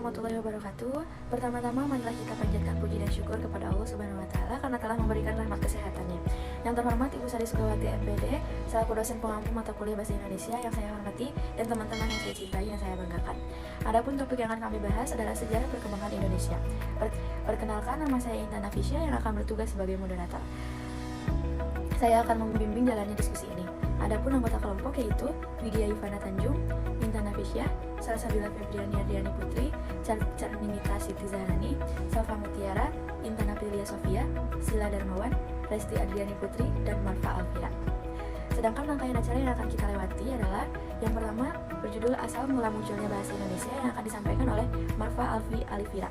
warahmatullahi wabarakatuh. Pertama-tama marilah kita panjatkan puji dan syukur kepada Allah Subhanahu wa taala karena telah memberikan rahmat kesehatannya. Yang terhormat Ibu Sari Sukawati MPD, selaku dosen pengampu mata kuliah Bahasa Indonesia yang saya hormati dan teman-teman yang saya cintai dan saya banggakan. Adapun topik yang akan kami bahas adalah sejarah perkembangan Indonesia. Perkenalkan, nama saya Intan Nafisya yang akan bertugas sebagai moderator. Saya akan membimbing jalannya diskusi ini. Adapun anggota kelompok yaitu Widya Ivana Tanjung, Intan Nafisya, Salsabila Febriani Ardiani Putri, Carnimita Siti Zahrani, Salva Mutiara, Intan Aprilia Sofia, Sila Darmawan, Resti Adriani Putri, dan Marfa Alfira. Sedangkan rangkaian acara yang akan kita lewati adalah yang pertama berjudul Asal Mula Munculnya Bahasa Indonesia yang akan disampaikan oleh Marfa Alfira.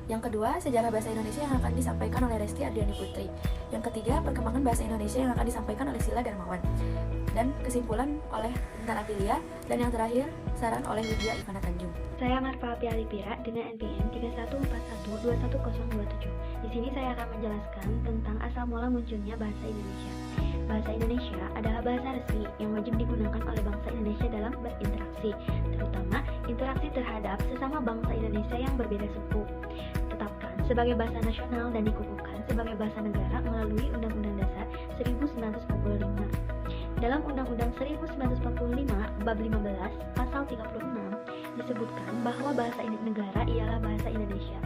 Yang kedua, sejarah bahasa Indonesia yang akan disampaikan oleh Resti Adriani Putri. Yang ketiga, perkembangan bahasa Indonesia yang akan disampaikan oleh Sila Darmawan. Dan kesimpulan oleh Intan Aprilia. Dan yang terakhir, saran oleh Widya Ivana Tanjung. Saya Marfa Alfira dengan NPM 3141210027. Di sini saya akan menjelaskan tentang asal mula munculnya bahasa Indonesia. Bahasa Indonesia adalah bahasa resmi yang wajib digunakan oleh bangsa Indonesia dalam berinteraksi, terutama interaksi terhadap sesama bangsa Indonesia yang berbeda suku. Tetapkan sebagai bahasa nasional dan dikukuhkan sebagai bahasa negara melalui Undang-Undang Dasar 1945. Dalam Undang-Undang 1945 Bab 15 Pasal 36 disebutkan bahwa bahasa negara ialah bahasa Indonesia.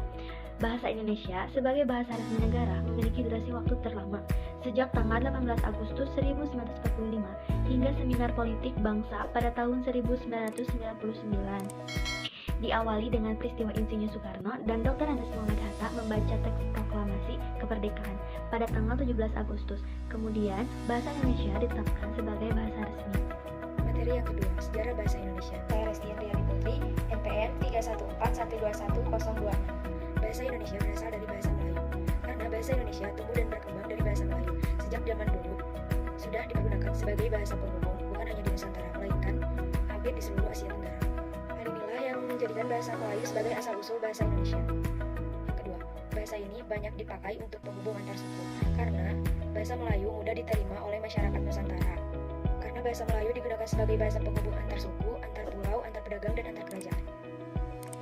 Bahasa Indonesia sebagai bahasa resmi negara memiliki durasi waktu terlama sejak tanggal 18 Agustus 1945 hingga Seminar Politik Bangsa pada tahun 1999. Diawali dengan peristiwa Insinyur Soekarno dan Dr. Andes Muhammad Hatta membaca teks proklamasi kemerdekaan pada tanggal 17 Agustus. Kemudian, bahasa Indonesia ditetapkan sebagai bahasa resmi. Materi yang kedua, sejarah bahasa Indonesia. Saya Resti Andriani Putri, NPM 314121026. Bahasa Indonesia berasal dari bahasa Melayu. Karena bahasa Indonesia tumbuh dan berkembang dari bahasa Melayu sejak zaman dulu sudah dipergunakan sebagai bahasa penghubung bukan hanya di Nusantara, melainkan hampir di seluruh Asia Tenggara. Hal inilah yang menjadikan bahasa Melayu sebagai asal-usul bahasa Indonesia. Yang kedua, bahasa ini banyak dipakai untuk penghubung antar suku karena bahasa Melayu mudah diterima oleh masyarakat Nusantara. Karena bahasa Melayu digunakan sebagai bahasa penghubung antar suku, antar pulau, antar pedagang, dan antar kerajaan.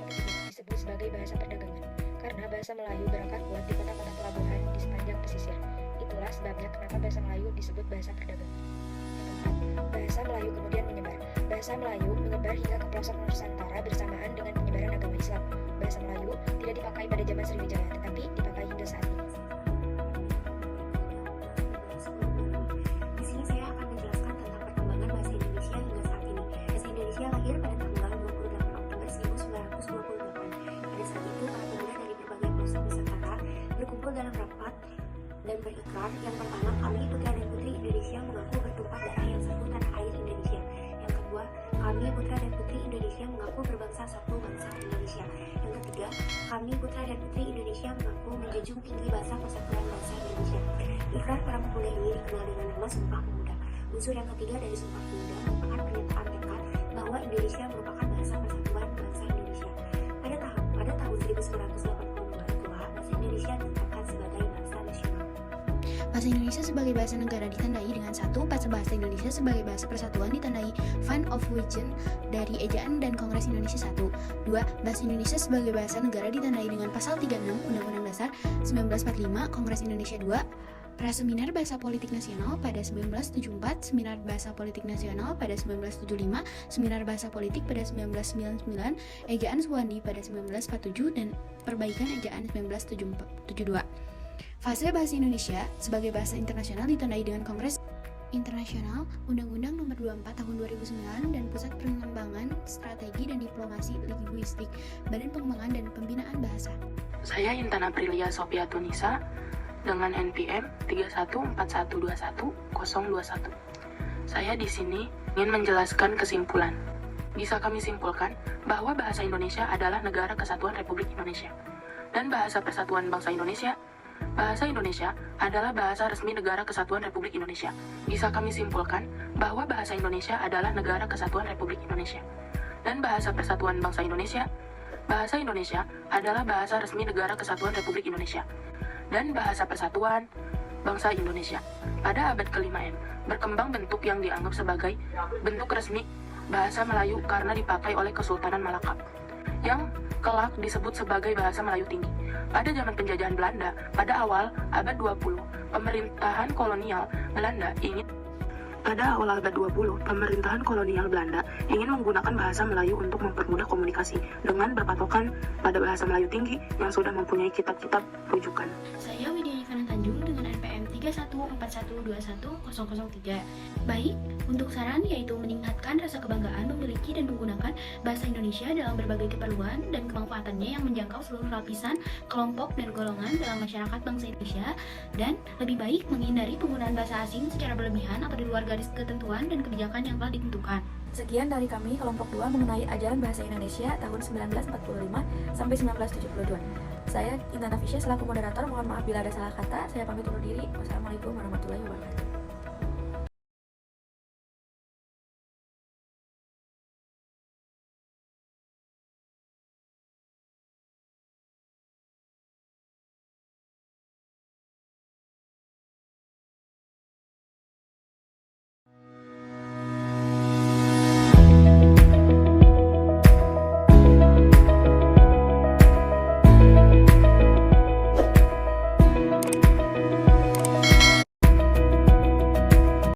Yang ketiga, disebut sebagai bahasa perdagangan karena bahasa Melayu berakar kuat di kota-kota pelabuhan di sepanjang pesisir. Itulah sebabnya kenapa bahasa Melayu disebut bahasa perdagangan. Yang keempat, bahasa Melayu kemudian menyebar. Bahasa Melayu menyebar hingga ke pelosok Nusantara bersamaan dengan penyebaran agama Islam. Bahasa Melayu tidak dipakai pada zaman Sriwijaya, tetapi dipakai hingga saat ini. Di sini saya akan menjelaskan tentang perkembangan bahasa Indonesia hingga saat ini. Bahasa Indonesia lahir pada tanggal 28 Oktober 1928. Pada saat itu, para pemuda dari berbagai pelosok Nusantara berkumpul dalam rapat dan berikrar. Yang pertama, kami putra dan putri Indonesia mengaku bertumpah darah yang satu tanah air Indonesia. Yang kedua, kami putra dan putri Indonesia mengaku berbangsa satu bangsa Indonesia. Yang ketiga, kami putra dan putri Indonesia mengaku menjunjung tinggi bahasa persatuan bangsa Indonesia. Ikrar para pemuda ini dikenal dengan nama Sumpah Pemuda. Unsur yang ketiga dari Sumpah Pemuda merupakan pernyataan tekad bahwa Indonesia merupakan bahasa persatuan bangsa Indonesia. Pada tahun 1982 itulah bahasa Indonesia ditetapkan sebagai bahasa nasional. Bahasa Indonesia sebagai bahasa negara ditandai dengan 1. Bahasa Indonesia sebagai bahasa persatuan ditandai Van of Wijnen dari Ejaan dan Kongres Indonesia 1. 2. Bahasa Indonesia sebagai bahasa negara ditandai dengan Pasal 36 Undang-Undang Dasar 1945 Kongres Indonesia 2. Praseminar Bahasa Politik Nasional pada 1974, Seminar Bahasa Politik Nasional pada 1975, Seminar Bahasa Politik pada 1999, Ejaan Suwandi pada 1947, dan Perbaikan Ejaan 1972. Fase bahasa Indonesia sebagai bahasa internasional ditandai dengan Kongres Internasional, Undang-Undang Nomor 24 Tahun 2009 dan Pusat Pengembangan Strategi dan Diplomasi Linguistik, Badan Pengembangan dan Pembinaan Bahasa. Saya Intan Aprilia Sofia Tunisa dengan NPM 314121021. Saya di sini ingin menjelaskan kesimpulan. Bisa kami simpulkan bahwa bahasa Indonesia adalah Negara Kesatuan Republik Indonesia dan bahasa persatuan bangsa Indonesia. Bahasa Indonesia adalah bahasa resmi Negara Kesatuan Republik Indonesia. Bisa kami simpulkan bahwa bahasa Indonesia adalah Negara Kesatuan Republik Indonesia dan bahasa persatuan bangsa Indonesia. Bahasa Indonesia adalah bahasa resmi Negara Kesatuan Republik Indonesia dan bahasa persatuan bangsa Indonesia. Pada abad ke-5 M, berkembang bentuk yang dianggap sebagai bentuk resmi bahasa Melayu karena dipakai oleh Kesultanan Malaka, yang kelak disebut sebagai bahasa Melayu tinggi. Pada zaman penjajahan Belanda, pada awal abad 20, pemerintahan kolonial Belanda ingin menggunakan bahasa Melayu untuk mempermudah komunikasi dengan berpatokan pada bahasa Melayu tinggi yang sudah mempunyai kitab-kitab rujukan. Saya Widya Ivana Tanjung dengan NPM 314121003. Baik, untuk saran yaitu meningkatkan rasa kebanggaan memiliki dan menggunakan bahasa Indonesia dalam berbagai keperluan dan kemanfaatannya yang menjangkau seluruh lapisan, kelompok, dan golongan dalam masyarakat bangsa Indonesia, dan lebih baik menghindari penggunaan bahasa asing secara berlebihan atau di luar garis ketentuan dan kebijakan yang telah ditentukan. Sekian dari kami kelompok 2 mengenai ajaran bahasa Indonesia tahun 1945 sampai 1972. Saya Intan Nafisya selaku moderator, mohon maaf bila ada salah kata. Saya pamit undur diri. Wassalamualaikum warahmatullahi wabarakatuh.